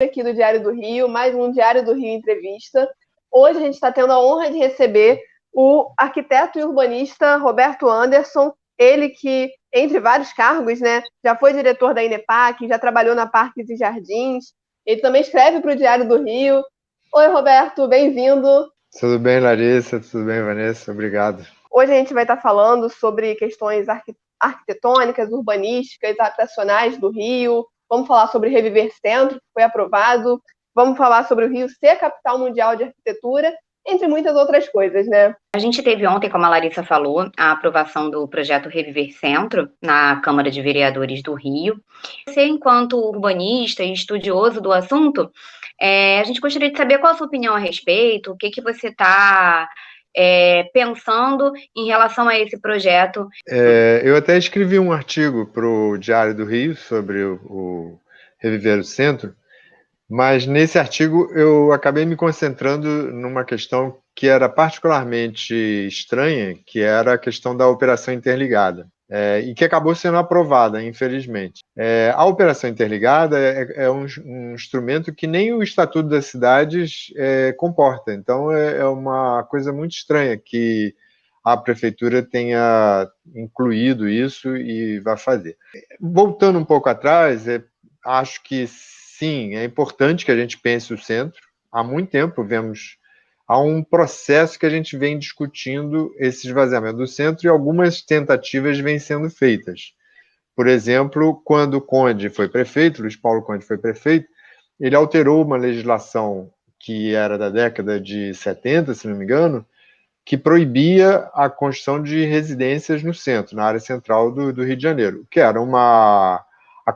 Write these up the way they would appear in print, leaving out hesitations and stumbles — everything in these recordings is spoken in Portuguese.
aqui do Diário do Rio, mais um Diário do Rio Entrevista. Hoje a gente está tendo a honra de receber o arquiteto e urbanista Roberto Anderson, ele que, entre vários cargos, né, já foi diretor da INEPAC, já trabalhou na Parques e Jardins, ele também escreve para o Diário do Rio. Oi, Roberto, bem-vindo. Tudo bem, Larissa? Tudo bem, Vanessa? Obrigado. Hoje a gente vai estar falando sobre questões arquitetônicas, urbanísticas, habitacionais do Rio. Vamos falar sobre Reviver Centro, que foi aprovado. Vamos falar sobre o Rio ser a capital mundial de arquitetura, entre muitas outras coisas, né? A gente teve ontem, como a Larissa falou, a aprovação do projeto Reviver Centro na Câmara de Vereadores do Rio. Você, enquanto urbanista e estudioso do assunto, a gente gostaria de saber qual a sua opinião a respeito, o que você está pensando em relação a esse projeto. Eu até escrevi um artigo para o Diário do Rio sobre o Reviver Centro, mas nesse artigo eu acabei me concentrando numa questão que era particularmente estranha, que era a questão da operação interligada, e que acabou sendo aprovada, infelizmente. A operação interligada é um instrumento que nem o Estatuto das Cidades comporta, então é uma coisa muito estranha que a prefeitura tenha incluído isso e vai fazer. Voltando um pouco atrás, acho que sim, é importante que a gente pense o centro. Há muito tempo há um processo que a gente vem discutindo esse esvaziamento do centro e algumas tentativas vêm sendo feitas. Por exemplo, quando o Conde foi prefeito, Luiz Paulo Conde foi prefeito, ele alterou uma legislação que era da década de 70, se não me engano, que proibia a construção de residências no centro, na área central do Rio de Janeiro, que era a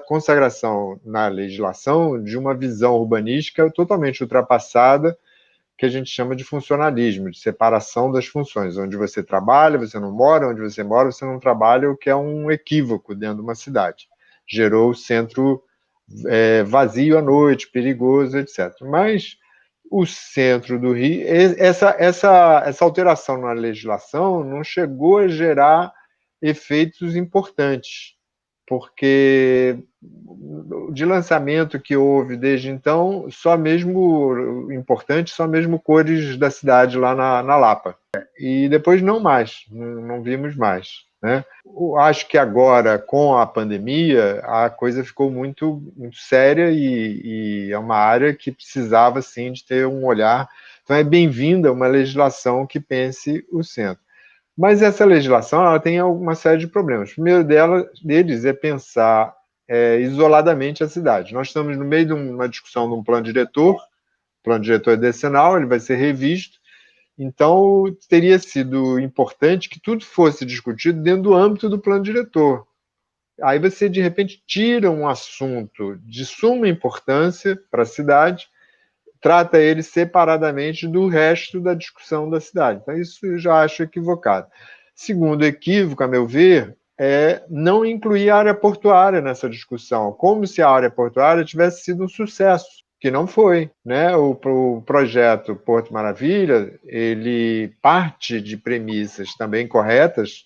consagração na legislação de uma visão urbanística totalmente ultrapassada, que a gente chama de funcionalismo, de separação das funções, onde você trabalha, você não mora, onde você mora, você não trabalha, o que é um equívoco dentro de uma cidade. Gerou o centro vazio à noite, perigoso, etc. Mas o centro do Rio, essa alteração na legislação não chegou a gerar efeitos importantes, porque de lançamento que houve desde então, só mesmo importante, só mesmo cores da cidade lá na Lapa. E depois não mais, não vimos mais, né? Acho que agora, com a pandemia, a coisa ficou muito, muito séria e é uma área que precisava, sim, de ter um olhar. Então é bem-vinda uma legislação que pense o centro. Mas essa legislação ela tem uma série de problemas. O primeiro deles é pensar isoladamente a cidade. Nós estamos no meio de uma discussão de um plano diretor, o plano diretor é decenal, ele vai ser revisto, então teria sido importante que tudo fosse discutido dentro do âmbito do plano diretor. Aí você, de repente, tira um assunto de suma importância para a cidade, trata ele separadamente do resto da discussão da cidade. Então, isso eu já acho equivocado. Segundo equívoco, a meu ver, é não incluir a área portuária nessa discussão, como se a área portuária tivesse sido um sucesso, que não foi, né? O projeto Porto Maravilha, ele parte de premissas também corretas,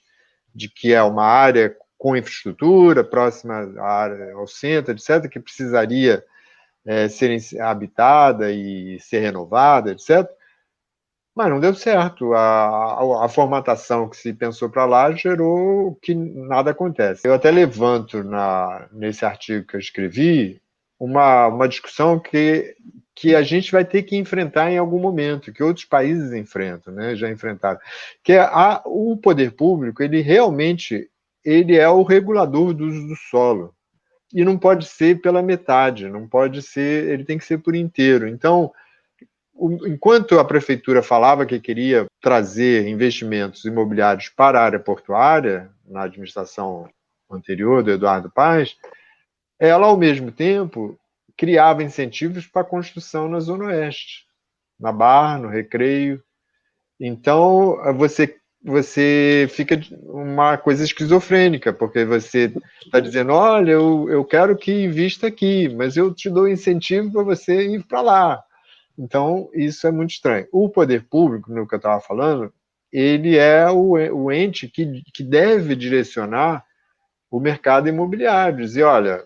de que é uma área com infraestrutura, próxima ao centro, etc., que precisaria ser habitada e ser renovada, etc. Mas não deu certo. A formatação que se pensou para lá gerou que nada acontece. Eu até levanto nesse artigo que eu escrevi uma discussão que a gente vai ter que enfrentar em algum momento, que outros países enfrentam, né, já enfrentaram, que é o poder público, ele realmente é o regulador do uso do solo. E não pode ser pela metade, não pode ser, ele tem que ser por inteiro. Então, enquanto a prefeitura falava que queria trazer investimentos imobiliários para a área portuária, na administração anterior do Eduardo Paes, ela, ao mesmo tempo, criava incentivos para a construção na Zona Oeste, na Barra, no Recreio. Então, você fica uma coisa esquizofrênica, porque você está dizendo, olha, eu quero que invista aqui, mas eu te dou incentivo para você ir para lá. Então, isso é muito estranho. O poder público, no que eu estava falando, ele é o ente que deve direcionar o mercado imobiliário, dizer, olha,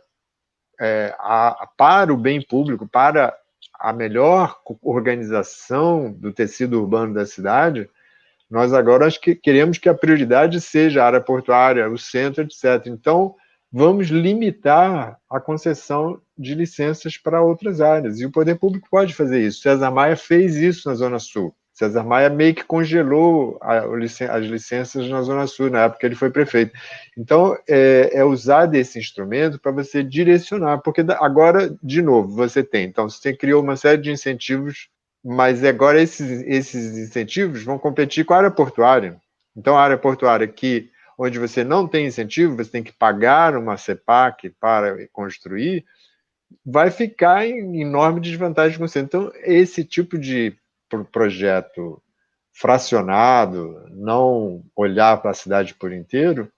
para o bem público, para a melhor organização do tecido urbano da cidade, nós agora acho que queremos que a prioridade seja a área portuária, o centro, etc. Então, vamos limitar a concessão de licenças para outras áreas. E o poder público pode fazer isso. César Maia fez isso na Zona Sul. César Maia meio que congelou as licenças na Zona Sul, na época que ele foi prefeito. Então, usar desse instrumento para você direcionar, porque agora, de novo, você criou uma série de incentivos, mas agora esses incentivos vão competir com a área portuária. Então, a área portuária onde você não tem incentivo, você tem que pagar uma CEPAC para construir, vai ficar em enorme desvantagem com você. Então, esse tipo de projeto fracionado, não olhar para a cidade por inteiro,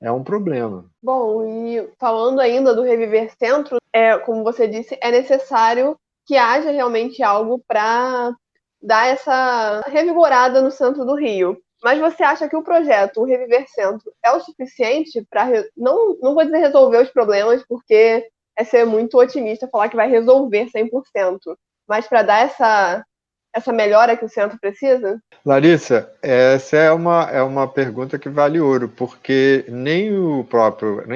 é um problema. Bom, e falando ainda do Reviver Centro, como você disse, é necessário que haja realmente algo para dar essa revigorada no centro do Rio. Mas você acha que o projeto, o Reviver Centro, é o suficiente para, não vou dizer resolver os problemas, porque é ser muito otimista falar que vai resolver 100%, mas para dar essa melhora que o centro precisa? Larissa, essa é uma pergunta que vale ouro, porque nem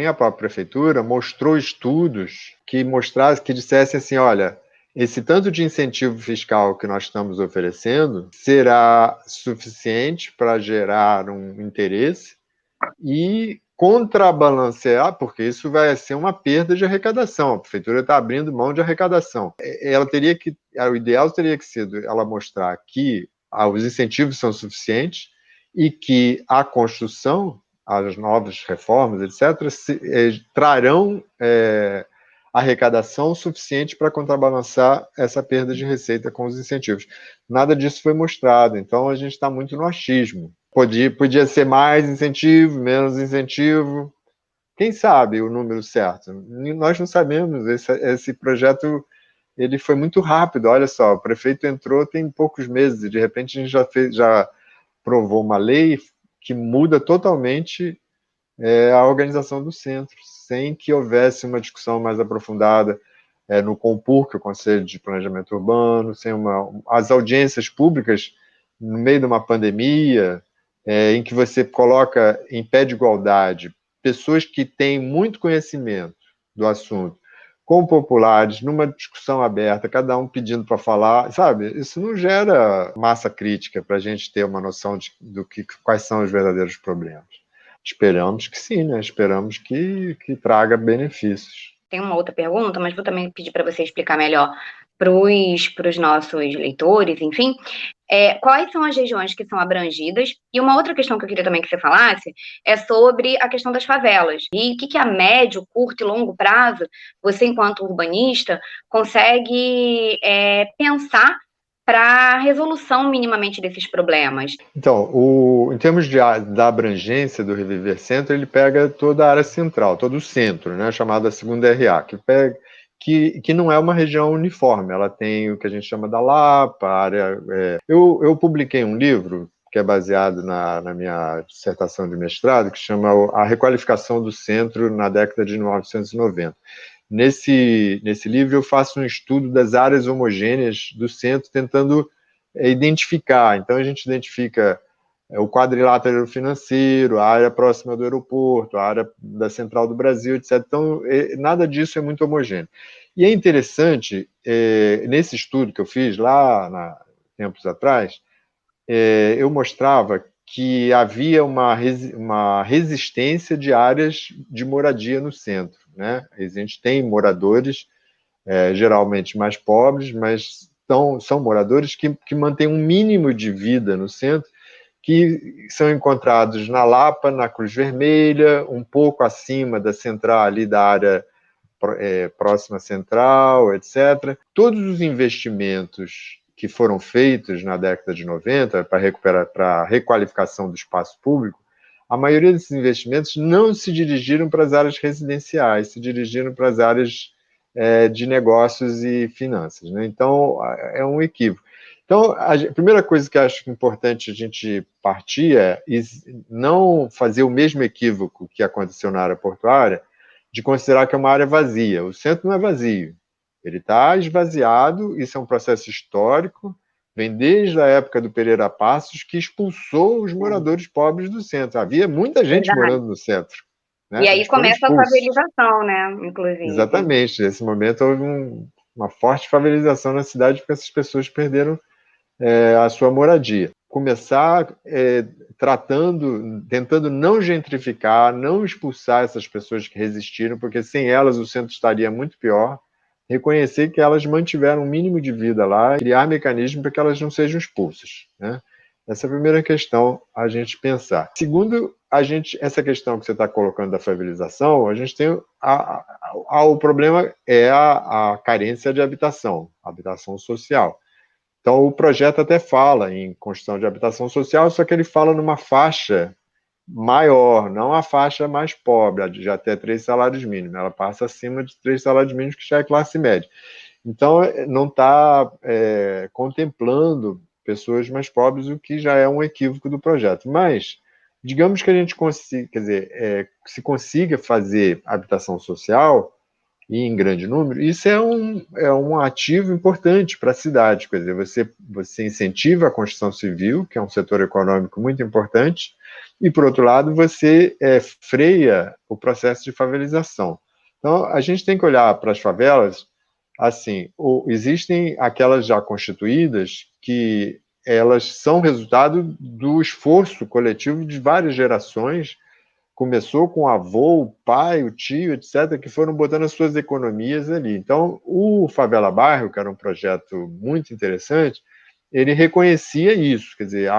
a própria prefeitura mostrou estudos que dissessem assim, olha, esse tanto de incentivo fiscal que nós estamos oferecendo será suficiente para gerar um interesse e contrabalancear, porque isso vai ser uma perda de arrecadação. A prefeitura está abrindo mão de arrecadação. O ideal teria que ser ela mostrar que os incentivos são suficientes e que a construção, as novas reformas, etc., trarão arrecadação suficiente para contrabalançar essa perda de receita com os incentivos. Nada disso foi mostrado, então a gente está muito no achismo. Podia ser mais incentivo, menos incentivo. Quem sabe o número certo? Nós não sabemos. Esse projeto ele foi muito rápido. Olha só, o prefeito entrou tem poucos meses e de repente a gente já provou uma lei que muda totalmente a organização do centro, sem que houvesse uma discussão mais aprofundada no CONPUR, que é o Conselho de Planejamento Urbano, as audiências públicas no meio de uma pandemia, em que você coloca em pé de igualdade pessoas que têm muito conhecimento do assunto, com populares, numa discussão aberta, cada um pedindo para falar, sabe? Isso não gera massa crítica para a gente ter uma noção quais são os verdadeiros problemas. Esperamos que sim, né? Esperamos que traga benefícios. Tem uma outra pergunta, mas vou também pedir para você explicar melhor para os nossos leitores, enfim. Quais são as regiões que são abrangidas? E uma outra questão que eu queria também que você falasse é sobre a questão das favelas. E o que a médio, curto e longo prazo, você, enquanto urbanista, consegue pensar para a resolução minimamente desses problemas? Então, em termos da abrangência do Reviver Centro, ele pega toda a área central, todo o centro, né, chamada segunda RA, que não é uma região uniforme, ela tem o que a gente chama da Lapa, área... Eu publiquei um livro que é baseado na minha dissertação de mestrado, que chama A Requalificação do Centro na década de 1990. Nesse livro eu faço um estudo das áreas homogêneas do centro, tentando identificar. Então a gente identifica o quadrilátero financeiro, a área próxima do aeroporto, a área da Central do Brasil, etc. Então nada disso é muito homogêneo. E é interessante, nesse estudo que eu fiz lá tempos atrás, eu mostrava que havia uma resistência de áreas de moradia no centro, né? A gente tem moradores, geralmente mais pobres, mas são moradores que mantêm um mínimo de vida no centro, que são encontrados na Lapa, na Cruz Vermelha, um pouco acima da central ali da área próxima central, etc. Todos os investimentos que foram feitos na década de 90 para a requalificação do espaço público, a maioria desses investimentos não se dirigiram para as áreas residenciais, se dirigiram para as áreas de negócios e finanças, né? Então, é um equívoco. Então, a primeira coisa que acho importante a gente partir é não fazer o mesmo equívoco que aconteceu na área portuária, de considerar que é uma área vazia. O centro não é vazio, ele está esvaziado, isso é um processo histórico, vem desde a época do Pereira Passos, que expulsou os moradores pobres do centro. Havia muita gente Verdade. morando no centro, né? E aí Eles foram começa a expulsos. favelização, né? Inclusive. Exatamente. Nesse momento houve uma forte favelização na cidade, porque essas pessoas perderam a sua moradia. Começar tentando não gentrificar, não expulsar essas pessoas que resistiram, porque sem elas o centro estaria muito pior. Reconhecer que elas mantiveram um mínimo de vida lá, criar mecanismos para que elas não sejam expulsas, né? Essa é a primeira questão a gente pensar. Segundo, essa questão que você está colocando da favelização, a gente tem o problema é a carência de habitação social. Então, o projeto até fala em construção de habitação social, só que ele fala numa faixa maior, não a faixa mais pobre, de até 3 salários mínimos. Ela passa acima de 3 salários mínimos, que já é classe média. Então, não está contemplando pessoas mais pobres, o que já é um equívoco do projeto. Mas, digamos que a gente consiga, se consiga fazer habitação social, e em grande número, isso é um ativo importante para a cidade. Quer dizer, você incentiva a construção civil, que é um setor econômico muito importante, e, por outro lado, você freia o processo de favelização. Então, a gente tem que olhar para as favelas assim, existem aquelas já constituídas que elas são resultado do esforço coletivo de várias gerações. Começou com o avô, o pai, o tio, etc., que foram botando as suas economias ali. Então, o Favela Bairro, que era um projeto muito interessante, ele reconhecia isso, quer dizer,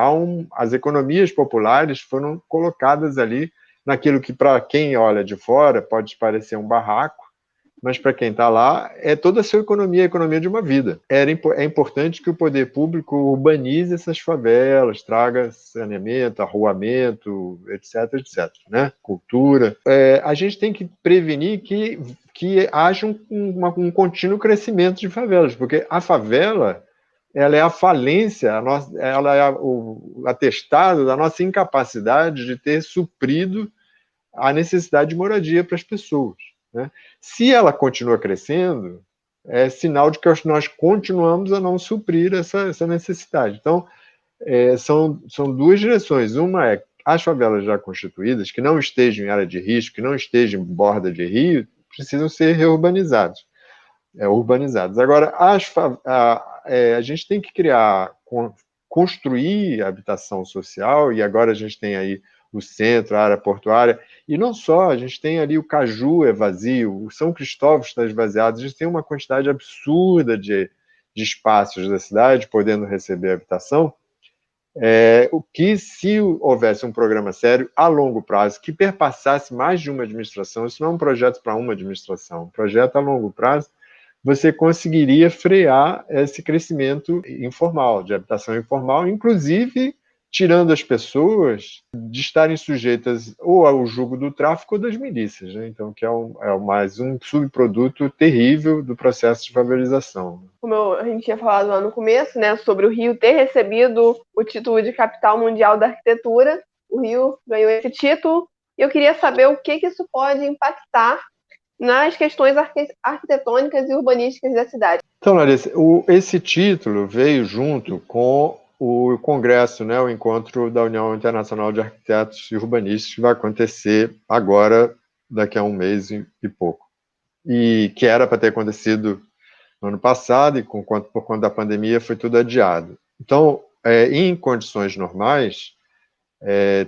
as economias populares foram colocadas ali naquilo que, para quem olha de fora, pode parecer um barraco, mas para quem está lá, é toda a sua economia, a economia de uma vida. É importante que o poder público urbanize essas favelas, traga saneamento, arruamento, etc., etc., né? Cultura. A gente tem que prevenir que haja um contínuo crescimento de favelas, porque a favela ela é a falência, ela é o atestado da nossa incapacidade de ter suprido a necessidade de moradia para as pessoas, né? Se ela continua crescendo, é sinal de que nós continuamos a não suprir essa necessidade. Então, são duas direções. Uma é as favelas já constituídas, que não estejam em área de risco, que não estejam em borda de rio, precisam ser urbanizadas. Agora, a gente tem que construir a habitação social, e agora a gente tem aí o centro, a área portuária, e não só, a gente tem ali o Caju é vazio, o São Cristóvão está esvaziado, a gente tem uma quantidade absurda de espaços da cidade podendo receber habitação, o que, se houvesse um programa sério, a longo prazo, que perpassasse mais de uma administração, isso não é um projeto para uma administração, um projeto a longo prazo, você conseguiria frear esse crescimento informal, de habitação informal, inclusive tirando as pessoas de estarem sujeitas ou ao jugo do tráfico ou das milícias, né? Então, que é mais um subproduto terrível do processo de favelização. Como a gente tinha falado lá no começo, né, sobre o Rio ter recebido o título de capital mundial da arquitetura, o Rio ganhou esse título, e eu queria saber o que isso pode impactar nas questões arquitetônicas e urbanísticas da cidade. Então, Larissa, esse título veio junto com o Congresso, né, o encontro da União Internacional de Arquitetos e Urbanistas, que vai acontecer agora, daqui a um mês e pouco. E que era para ter acontecido no ano passado, e por conta da pandemia foi tudo adiado. Então, em condições normais,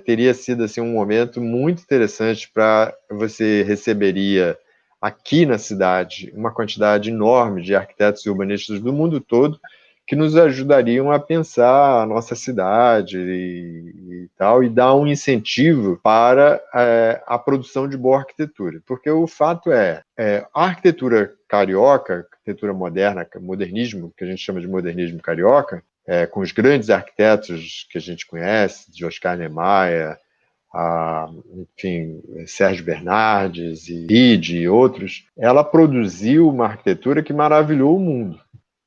teria sido assim, um momento muito interessante para você receberia aqui na cidade uma quantidade enorme de arquitetos e urbanistas do mundo todo que nos ajudariam a pensar a nossa cidade e tal, e dar um incentivo para a produção de boa arquitetura. Porque o fato a arquitetura carioca, arquitetura moderna, modernismo, que a gente chama de modernismo carioca, com os grandes arquitetos que a gente conhece, de Oscar Niemeyer, enfim, Sérgio Bernardes, Ride e outros, ela produziu uma arquitetura que maravilhou o mundo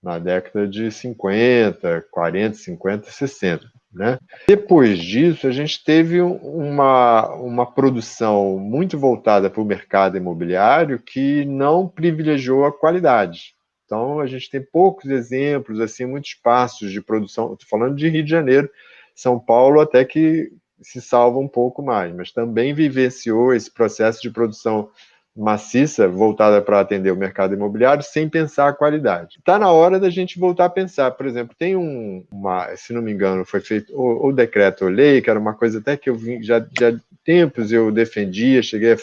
na década de 50, 40, 50, 60. né? Depois disso, a gente teve uma produção muito voltada para o mercado imobiliário que não privilegiou a qualidade. Então, a gente tem poucos exemplos, assim, muitos passos de produção. Estou falando de Rio de Janeiro, São Paulo até que se salva um pouco mais, mas também vivenciou esse processo de produção maciça, voltada para atender o mercado imobiliário, sem pensar a qualidade. Está na hora da gente voltar a pensar. Por exemplo, tem se não me engano, foi feito o decreto ou lei, que era uma coisa até que eu vi já tempos eu defendia, cheguei a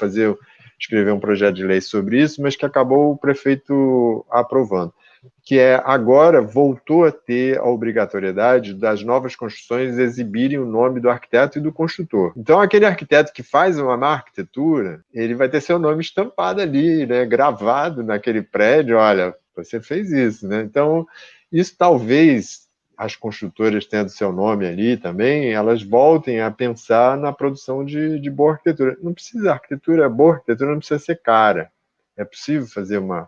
escrever um projeto de lei sobre isso, mas que acabou o prefeito aprovando, que agora voltou a ter a obrigatoriedade das novas construções exibirem o nome do arquiteto e do construtor. Então, aquele arquiteto que faz uma má arquitetura, ele vai ter seu nome estampado ali, né, gravado naquele prédio, olha, você fez isso, né? Então, isso talvez as construtoras tendo seu nome ali também, elas voltem a pensar na produção de boa arquitetura. Não precisa, boa arquitetura não precisa ser cara. É possível fazer uma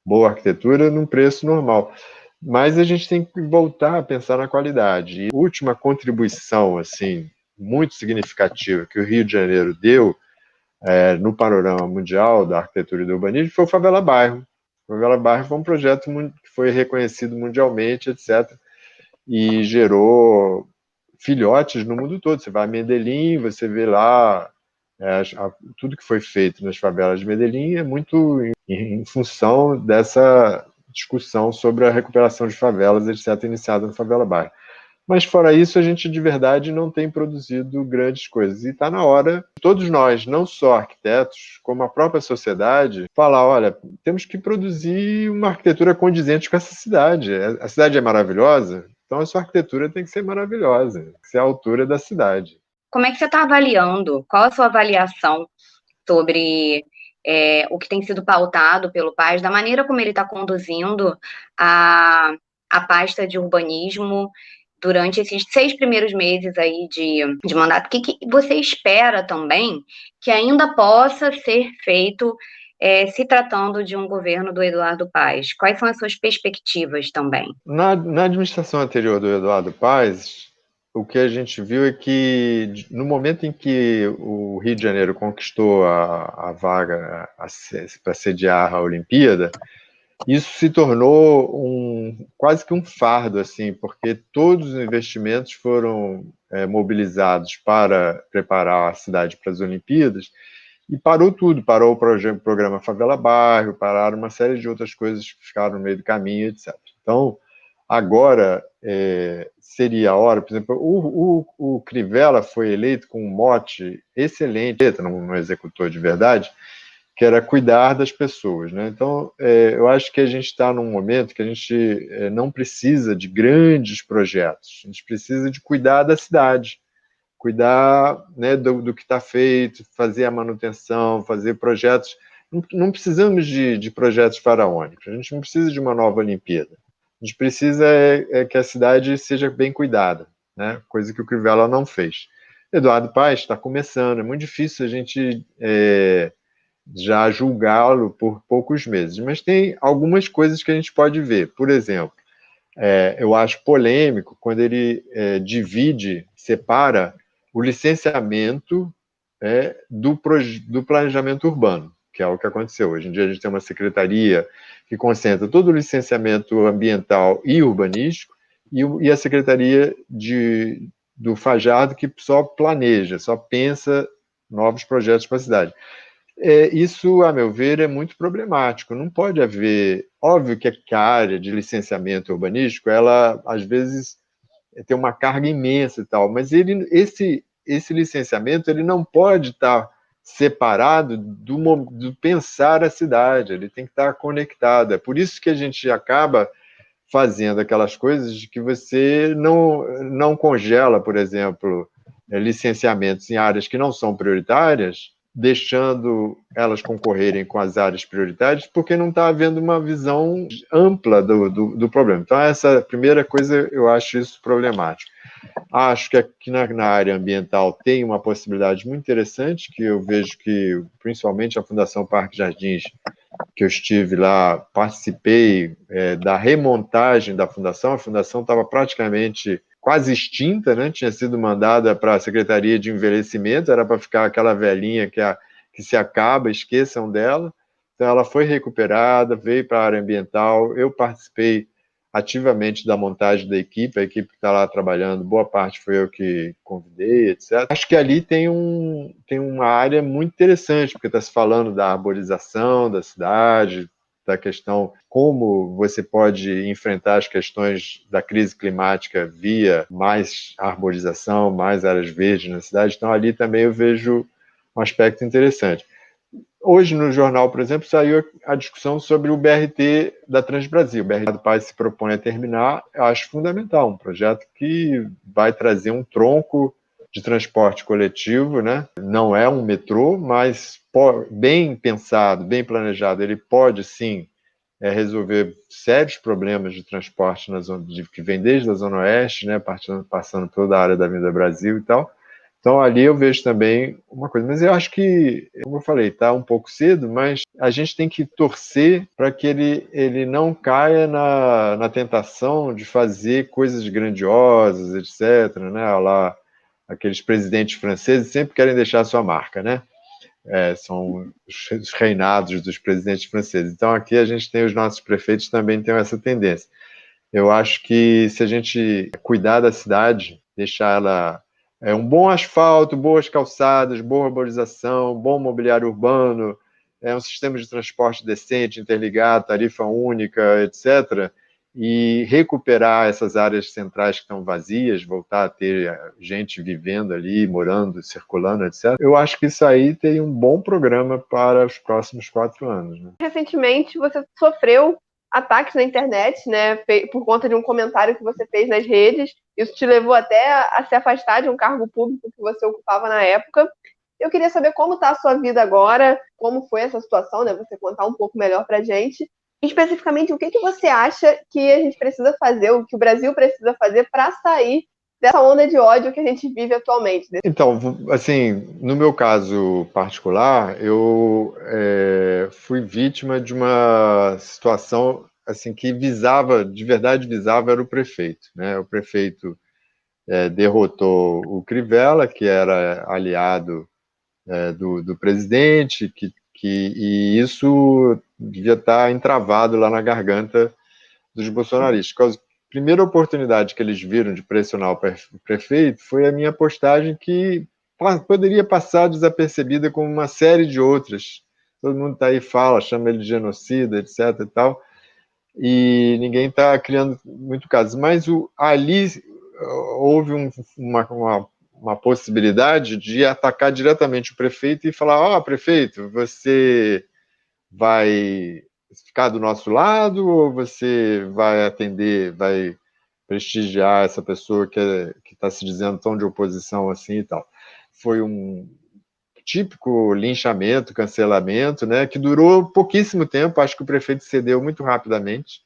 boa arquitetura num preço normal. Mas a gente tem que voltar a pensar na qualidade. E a última contribuição, assim, muito significativa que o Rio de Janeiro deu no panorama mundial da arquitetura e do urbanismo foi o Favela Bairro. O Favela Bairro foi um projeto que foi reconhecido mundialmente, etc., e gerou filhotes no mundo todo. Você vai a Medellín, você vê lá tudo que foi feito nas favelas de Medellín é muito em função dessa discussão sobre a recuperação de favelas, etc., iniciada no Favela Bairro. Mas, fora isso, a gente de verdade não tem produzido grandes coisas. E está na hora, todos nós, não só arquitetos, como a própria sociedade, falar, olha, temos que produzir uma arquitetura condizente com essa cidade. A cidade é maravilhosa, então a sua arquitetura tem que ser maravilhosa, tem que ser à altura da cidade. Como é que você está avaliando? Qual a sua avaliação sobre o que tem sido pautado pelo Paes, da maneira como ele está conduzindo a pasta de urbanismo durante esses 6 primeiros meses aí de mandato? O que você espera também que ainda possa ser feito se tratando de um governo do Eduardo Paes? Quais são as suas perspectivas também? Na administração anterior do Eduardo Paes, o que a gente viu é que, no momento em que o Rio de Janeiro conquistou a vaga para sediar a Olimpíada, isso se tornou quase que um fardo, assim, porque todos os investimentos foram mobilizados para preparar a cidade para as Olimpíadas, e parou tudo, parou o programa Favela Bairro, pararam uma série de outras coisas que ficaram no meio do caminho, etc. Então, agora seria a hora, por exemplo, o Crivella foi eleito com um mote excelente, não executou de verdade, que era cuidar das pessoas, né? Então, eu acho que a gente está num momento que a gente não precisa de grandes projetos, a gente precisa de cuidar da cidade, cuidar, né, do que está feito, fazer a manutenção, fazer projetos. Não precisamos de projetos faraônicos, a gente não precisa de uma nova Olimpíada. A gente precisa que a cidade seja bem cuidada, né? Coisa que o Crivella não fez. Eduardo Paes está começando, é muito difícil a gente já julgá-lo por poucos meses, mas tem algumas coisas que a gente pode ver. Por exemplo, eu acho polêmico quando ele separa o licenciamento do planejamento urbano, que é o que aconteceu. Hoje em dia a gente tem uma secretaria que concentra todo o licenciamento ambiental e urbanístico e a secretaria do Fajardo que só planeja, só pensa novos projetos para a cidade. Isso, a meu ver, é muito problemático. Não pode haver... Óbvio que a área de licenciamento urbanístico, ela, às vezes, tem uma carga imensa e tal, mas esse licenciamento ele não pode estar separado do pensar a cidade, ele tem que estar conectado. É por isso que a gente acaba fazendo aquelas coisas de que você não congela, por exemplo, licenciamentos em áreas que não são prioritárias, deixando elas concorrerem com as áreas prioritárias, porque não está havendo uma visão ampla do problema. Então, essa primeira coisa, eu acho isso problemático. Acho que aqui na área ambiental tem uma possibilidade muito interessante, que eu vejo que, principalmente a Fundação Parque Jardins, que eu estive lá, participei da remontagem da fundação. A fundação estava praticamente quase extinta, né? Tinha sido mandada para a Secretaria de Envelhecimento, era para ficar aquela velhinha que se acaba, esqueçam dela. Então, ela foi recuperada, veio para a área ambiental. Eu participei ativamente da montagem da equipe, a equipe que está lá trabalhando, boa parte foi eu que convidei, etc. Acho que ali tem uma área muito interessante, porque está se falando da arborização da cidade, da questão como você pode enfrentar as questões da crise climática via mais arborização, mais áreas verdes na cidade. Então, ali também eu vejo um aspecto interessante. Hoje, no jornal, por exemplo, saiu a discussão sobre o BRT da Transbrasil. O BRT do Paz se propõe a terminar, eu acho fundamental, um projeto que vai trazer um tronco de transporte coletivo, né? Não é um metrô, mas bem pensado, bem planejado, ele pode, sim, resolver sérios problemas de transporte que vem desde a Zona Oeste, né? Passando toda a área da Avenida Brasil e tal. Então, ali eu vejo também uma coisa. Mas eu acho que, como eu falei, está um pouco cedo, mas a gente tem que torcer para que ele não caia na tentação de fazer coisas grandiosas, etc. Né? Lá, aqueles presidentes franceses sempre querem deixar a sua marca, né? São os reinados dos presidentes franceses. Então, aqui a gente tem os nossos prefeitos também têm essa tendência. Eu acho que se a gente cuidar da cidade, deixar ela um bom asfalto, boas calçadas, boa arborização, bom mobiliário urbano, um sistema de transporte decente, interligado, tarifa única, etc., e recuperar essas áreas centrais que estão vazias, voltar a ter gente vivendo ali, morando, circulando, etc. Eu acho que isso aí tem um bom programa para os próximos 4 anos. Né? Recentemente, você sofreu ataques na internet, né, por conta de um comentário que você fez nas redes. Isso te levou até a se afastar de um cargo público que você ocupava na época. Eu queria saber como está a sua vida agora, como foi essa situação, né? Você contar um pouco melhor para a gente. Especificamente, o que você acha que a gente precisa fazer, o que o Brasil precisa fazer para sair dessa onda de ódio que a gente vive atualmente? Então, assim, no meu caso particular, eu fui vítima de uma situação assim que de verdade visava era o prefeito, né? O prefeito derrotou o Crivella, que era aliado do presidente, e isso devia estar entravado lá na garganta dos bolsonaristas. A primeira oportunidade que eles viram de pressionar o prefeito foi a minha postagem que poderia passar desapercebida como uma série de outras. Todo mundo está aí fala, chama ele de genocida, etc. e tal, e ninguém está criando muito caso. Mas ali houve uma possibilidade de atacar diretamente o prefeito e falar: prefeito, você vai ficar do nosso lado ou você vai atender, vai prestigiar essa pessoa que está se dizendo tão de oposição assim e tal. Foi um típico linchamento, cancelamento, né, que durou pouquíssimo tempo. Acho que o prefeito cedeu muito rapidamente,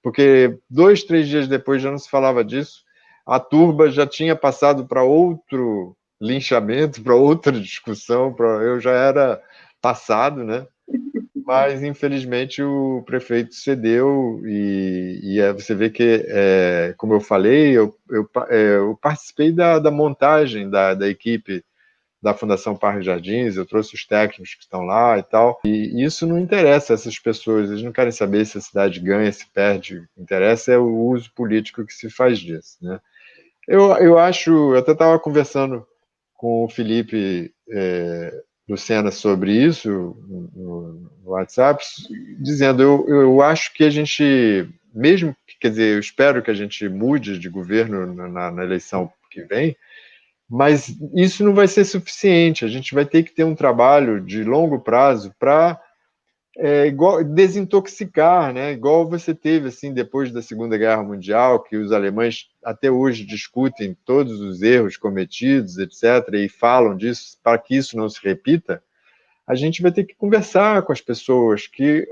porque 2, 3 dias depois já não se falava disso. A turba já tinha passado para outro linchamento, para outra discussão, eu já era passado, né? Mas, infelizmente, o prefeito cedeu e você vê que, como eu falei, eu participei da montagem da equipe da Fundação Parque Jardins, eu trouxe os técnicos que estão lá e tal, e isso não interessa a essas pessoas, eles não querem saber se a cidade ganha, se perde, o que interessa é o uso político que se faz disso, né? Eu até estava conversando com o Felipe Lucena sobre isso no WhatsApp, dizendo, eu acho que a gente, mesmo, quer dizer, eu espero que a gente mude de governo na eleição que vem, mas isso não vai ser suficiente, a gente vai ter que ter um trabalho de longo prazo para desintoxicar, né? Igual você teve assim depois da Segunda Guerra Mundial, que os alemães até hoje discutem todos os erros cometidos, etc., e falam disso para que isso não se repita. A gente vai ter que conversar com as pessoas que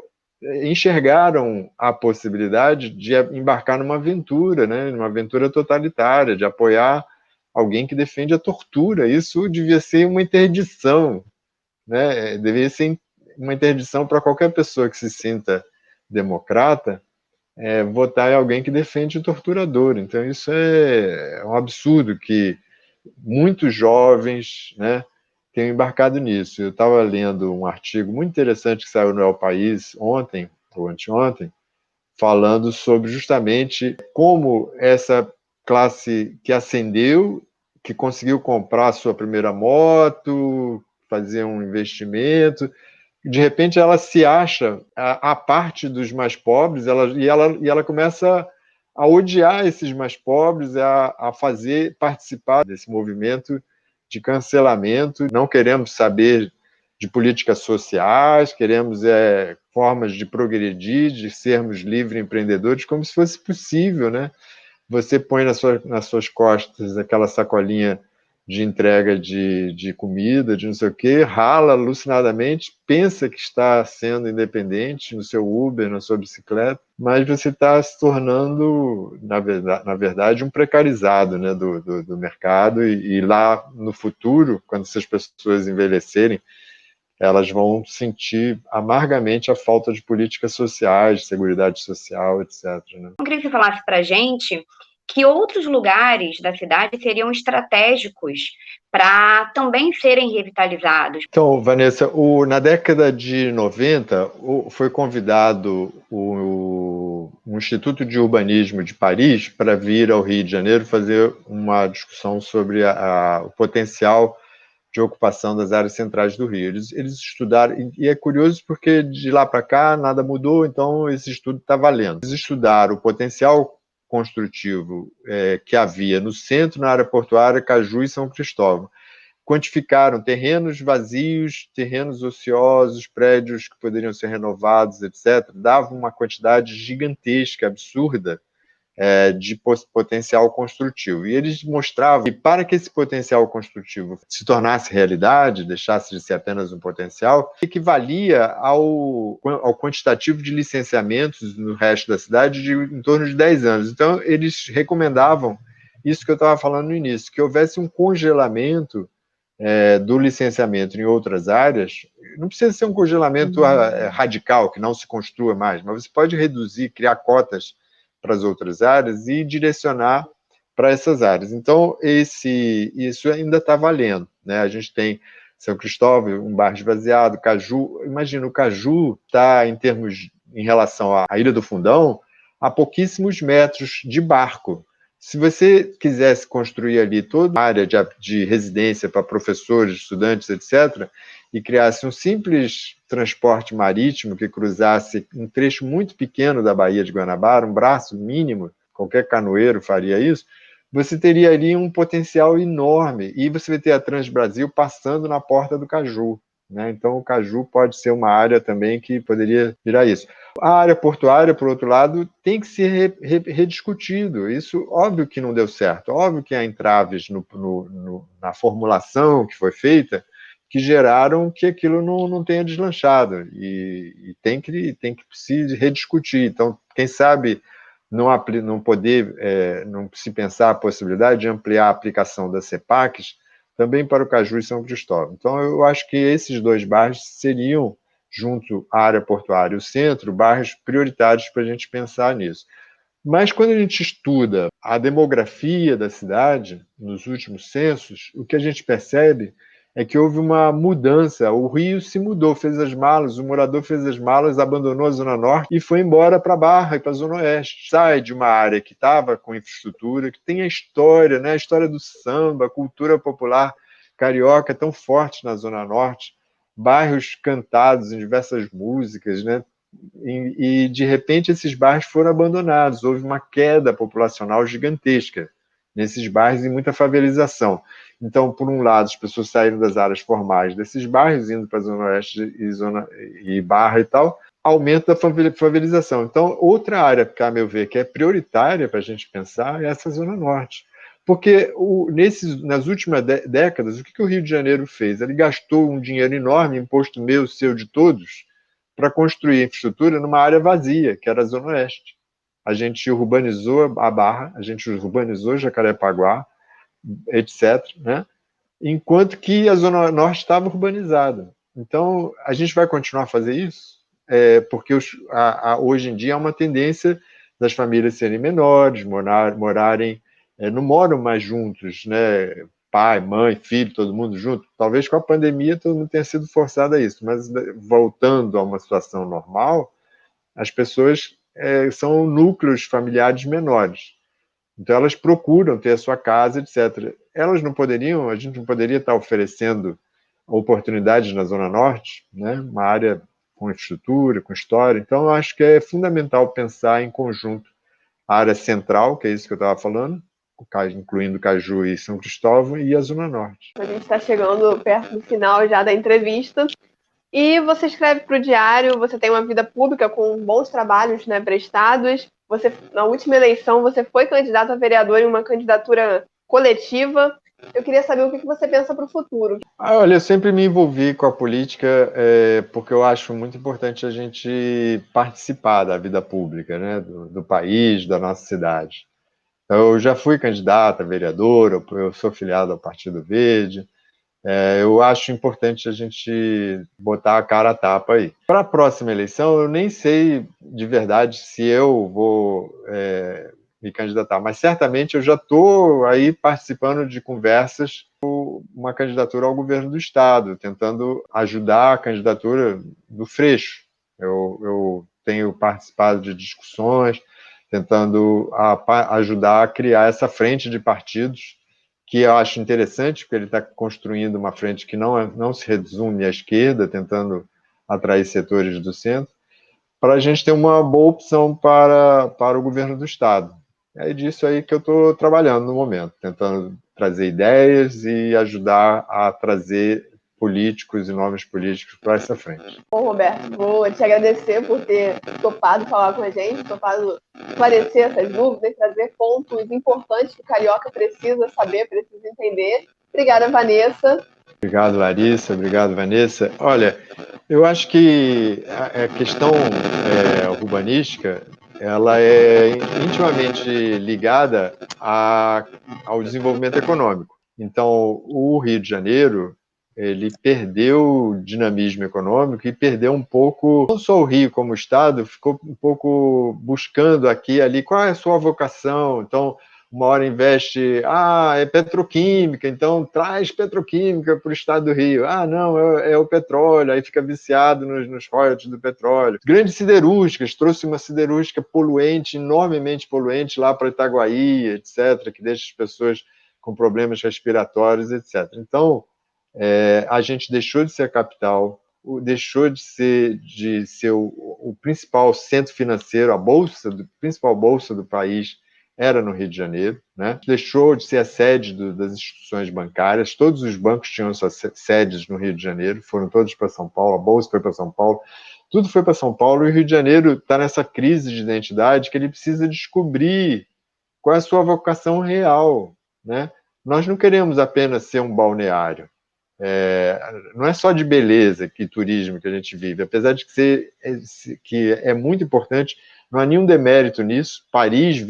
enxergaram a possibilidade de embarcar numa aventura, né? Numa aventura totalitária, de apoiar alguém que defende a tortura. Isso devia ser uma interdição, né? Deveria ser uma interdição para qualquer pessoa que se sinta democrata votar em alguém que defende o torturador. Então, isso é um absurdo que muitos jovens, né, tenham embarcado nisso. Eu estava lendo um artigo muito interessante que saiu no El País ontem, ou anteontem, falando sobre justamente como essa classe que ascendeu, que conseguiu comprar a sua primeira moto, fazer um investimento, de repente ela se acha a parte dos mais pobres, ela começa a odiar esses mais pobres, a fazer participar desse movimento de cancelamento. Não queremos saber de políticas sociais, queremos formas de progredir, de sermos livres empreendedores, como se fosse possível, né? Você põe nas suas costas aquela sacolinha de entrega de comida, de não sei o quê, rala alucinadamente, pensa que está sendo independente no seu Uber, na sua bicicleta, mas você está se tornando, na verdade, um precarizado, né, do mercado, e lá no futuro, quando essas pessoas envelhecerem, elas vão sentir amargamente a falta de políticas sociais, de seguridade social, etc. Né? Eu queria que você falasse para a gente que outros lugares da cidade seriam estratégicos para também serem revitalizados. Então, Vanessa, na década de 90, foi convidado o Instituto de Urbanismo de Paris para vir ao Rio de Janeiro fazer uma discussão sobre o potencial de ocupação das áreas centrais do Rio. Eles estudaram, e é curioso porque de lá para cá nada mudou, então esse estudo está valendo. Eles estudaram o potencial construtivo que havia no centro, na área portuária, Caju e São Cristóvão. Quantificaram terrenos vazios, terrenos ociosos, prédios que poderiam ser renovados, etc. Dava uma quantidade gigantesca, absurda, de potencial construtivo. E eles mostravam que para que esse potencial construtivo se tornasse realidade, deixasse de ser apenas um potencial, equivalia ao quantitativo de licenciamentos no resto da cidade de em torno de 10 anos. Então, eles recomendavam isso que eu estava falando no início, que houvesse um congelamento do licenciamento em outras áreas. Não precisa ser um congelamento radical, que não se construa mais, mas você pode reduzir, criar cotas para as outras áreas e direcionar para essas áreas. Então, isso ainda está valendo. Né? A gente tem São Cristóvão, um bairro esvaziado, Caju. Imagina, o Caju está, em relação à Ilha do Fundão, a pouquíssimos metros de barco. Se você quisesse construir ali toda a área de residência para professores, estudantes, etc., e criasse um simples transporte marítimo que cruzasse um trecho muito pequeno da Baía de Guanabara, um braço mínimo, qualquer canoeiro faria isso, você teria ali um potencial enorme. E você vai ter a Transbrasil passando na porta do Caju. Né? Então, o Caju pode ser uma área também que poderia virar isso. A área portuária, por outro lado, tem que ser rediscutido. Isso, óbvio que não deu certo. Óbvio que há entraves na formulação que foi feita que geraram que aquilo não tenha deslanchado. E tem que se rediscutir. Então, quem sabe não se pensar a possibilidade de ampliar a aplicação das CEPACs também para o Caju e São Cristóvão. Então, eu acho que esses dois bairros seriam, junto à área portuária e o centro, bairros prioritários para a gente pensar nisso. Mas quando a gente estuda a demografia da cidade, nos últimos censos, o que a gente percebe é que houve uma mudança. O Rio se mudou, fez as malas, o morador fez as malas, abandonou a Zona Norte e foi embora para a Barra e para a Zona Oeste. Sai de uma área que estava com infraestrutura, que tem a história, né? A história do samba, a cultura popular carioca tão forte na Zona Norte, bairros cantados em diversas músicas, né? E de repente esses bairros foram abandonados, houve uma queda populacional gigantesca nesses bairros e muita favelização. Então, por um lado, as pessoas saíram das áreas formais desses bairros, indo para a Zona Oeste e Barra e tal, aumenta a favelização. Então, outra área, que, a meu ver, que é prioritária para a gente pensar é essa Zona Norte. Porque nas últimas décadas, o que o Rio de Janeiro fez? Ele gastou um dinheiro enorme, imposto meu, seu, de todos, para construir infraestrutura numa área vazia, que era a Zona Oeste. A gente urbanizou a Barra, a gente urbanizou Jacarepaguá, etc., né? Enquanto que a Zona Norte estava urbanizada. Então, a gente vai continuar a fazer isso? Porque hoje em dia há uma tendência das famílias serem menores, morarem, não moram mais juntos, né? Pai, mãe, filho, todo mundo junto. Talvez com a pandemia todo mundo tenha sido forçado a isso, mas voltando a uma situação normal, as pessoas são núcleos familiares menores. Então elas procuram ter a sua casa, etc. Elas não poderiam, a gente não poderia estar oferecendo oportunidades na Zona Norte, né? Uma área com infraestrutura, com história. Então eu acho que é fundamental pensar em conjunto a área central, que é isso que eu estava falando, incluindo Caju e São Cristóvão, e a Zona Norte. A gente está chegando perto do final já da entrevista. E você escreve para o Diário, você tem uma vida pública com bons trabalhos, né, prestados. Você, na última eleição, você foi candidato a vereador em uma candidatura coletiva. Eu queria saber o que você pensa para o futuro. Olha, eu sempre me envolvi com a política porque eu acho muito importante a gente participar da vida pública, né, do país, da nossa cidade. Então, eu já fui candidato a vereador, eu sou filiado ao Partido Verde. Eu acho importante a gente botar a cara a tapa aí. Para a próxima eleição, eu nem sei de verdade se eu vou me candidatar, mas certamente eu já estou aí participando de conversas com uma candidatura ao governo do Estado, tentando ajudar a candidatura do Freixo. Eu tenho participado de discussões, tentando ajudar a criar essa frente de partidos, que eu acho interessante, porque ele está construindo uma frente que não se resume à esquerda, tentando atrair setores do centro, para a gente ter uma boa opção para o governo do Estado. É disso aí que eu estou trabalhando no momento, tentando trazer ideias e ajudar a trazer políticos e nomes políticos para essa frente. Bom, Roberto, vou te agradecer por ter topado falar com a gente, topado esclarecer essas dúvidas, trazer pontos importantes que o carioca precisa saber, precisa entender. Obrigada, Vanessa. Obrigado, Larissa. Obrigado, Vanessa. Olha, eu acho que a questão urbanística ela é intimamente ligada ao desenvolvimento econômico. Então, o Rio de Janeiro ele perdeu dinamismo econômico e perdeu um pouco, não só o Rio como o Estado, ficou um pouco buscando aqui e ali qual é a sua vocação. Então, uma hora investe, é petroquímica, então traz petroquímica para o estado do Rio. Não, é o petróleo, aí fica viciado nos royalties do petróleo. Grandes siderúrgicas, trouxe uma siderúrgica poluente, enormemente poluente lá para Itaguaí, etc., que deixa as pessoas com problemas respiratórios, etc. Então, a gente deixou de ser a capital, deixou de ser o principal centro financeiro, a principal bolsa do país era no Rio de Janeiro, né? Deixou de ser a sede das instituições bancárias, todos os bancos tinham suas sedes no Rio de Janeiro, foram todos para São Paulo, a Bolsa foi para São Paulo, tudo foi para São Paulo, e o Rio de Janeiro está nessa crise de identidade que ele precisa descobrir qual é a sua vocação real, né? Nós não queremos apenas ser um balneário, não é só de beleza e turismo que a gente vive, apesar de que é muito importante, não há nenhum demérito nisso. Paris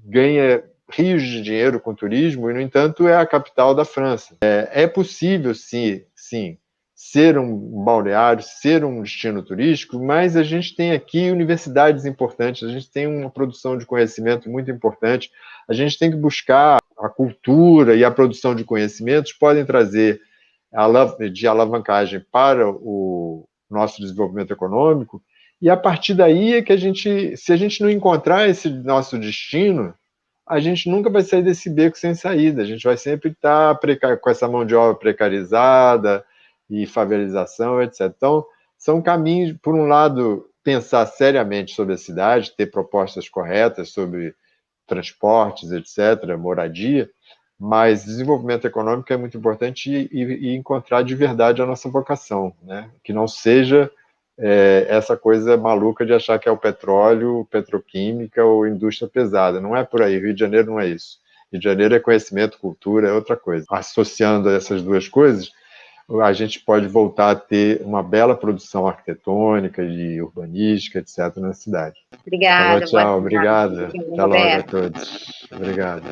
ganha rios de dinheiro com turismo e, no entanto, é a capital da França. É possível, sim, ser um balneário, ser um destino turístico, mas a gente tem aqui universidades importantes, a gente tem uma produção de conhecimento muito importante, a gente tem que buscar a cultura e a produção de conhecimentos podem trazer de alavancagem para o nosso desenvolvimento econômico, e a partir daí é que se a gente não encontrar esse nosso destino, a gente nunca vai sair desse beco sem saída, a gente vai sempre estar com essa mão de obra precarizada e favelização, etc. Então, são caminhos, por um lado, pensar seriamente sobre a cidade, ter propostas corretas sobre transportes, etc., moradia, mas desenvolvimento econômico é muito importante e encontrar de verdade a nossa vocação, né? Que não seja essa coisa maluca de achar que é o petróleo, petroquímica ou indústria pesada. Não é por aí. Rio de Janeiro não é isso. Rio de Janeiro é conhecimento, cultura, é outra coisa. Associando essas duas coisas, a gente pode voltar a ter uma bela produção arquitetônica e urbanística, etc., na cidade. Obrigada. Tchau, obrigada. Até logo a todos. Obrigado.